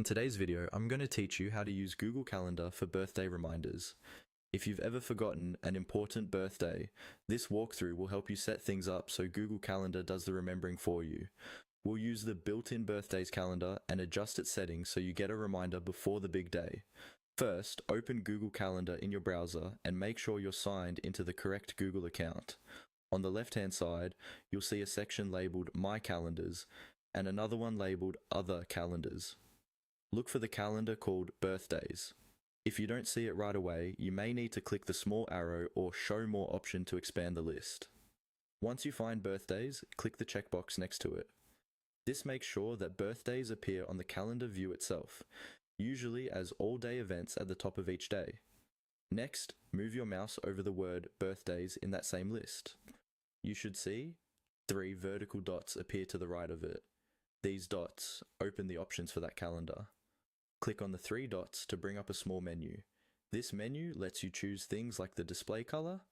In today's video, I'm going to teach you how to use Google Calendar for birthday reminders. If you've ever forgotten an important birthday, this walkthrough will help you set things up so Google Calendar does the remembering for you. We'll use the built-in birthdays calendar and adjust its settings so you get a reminder before the big day. First, open Google Calendar in your browser and make sure you're signed into the correct Google account. On the left-hand side, you'll see a section labeled My Calendars and another one labeled Other Calendars. Look for the calendar called Birthdays. If you don't see it right away, you may need to click the small arrow or Show More option to expand the list. Once you find Birthdays, click the checkbox next to it. This makes sure that birthdays appear on the calendar view itself, usually as all-day events at the top of each day. Next, move your mouse over the word Birthdays in that same list. You should see 3 vertical dots appear to the right of it. These dots open the options for that calendar. Click on the 3 dots to bring up a small menu. This menu lets you choose things like the display color,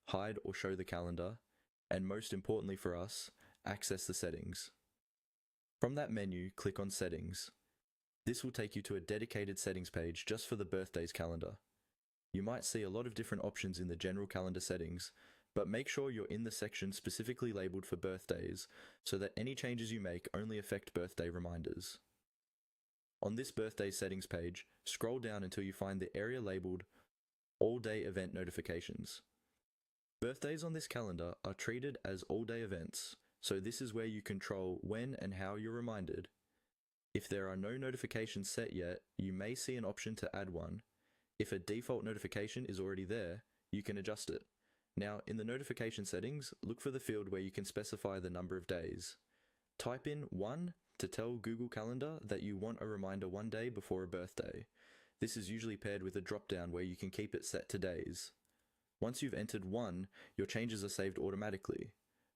hide or show the calendar, and most importantly for us, access the settings. From that menu, click on Settings. This will take you to a dedicated settings page just for the birthdays calendar. You might see a lot of different options in the general calendar settings, but make sure you're in the section specifically labeled for birthdays so that any changes you make only affect birthday reminders. On this birthday settings page, scroll down until you find the area labeled All-Day Event Notifications. Birthdays on this calendar are treated as all-day events, so this is where you control when and how you're reminded. If there are no notifications set yet, you may see an option to add one. If a default notification is already there, you can adjust it. Now, in the notification settings, look for the field where you can specify the number of days. Type in 1 to tell Google Calendar that you want a reminder one day before a birthday. This is usually paired with a drop-down where you can keep it set to days. Once you've entered 1, your changes are saved automatically.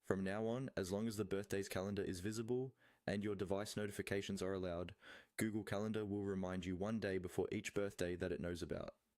From now on, as long as the birthdays calendar is visible and your device notifications are allowed, Google Calendar will remind you one day before each birthday that it knows about.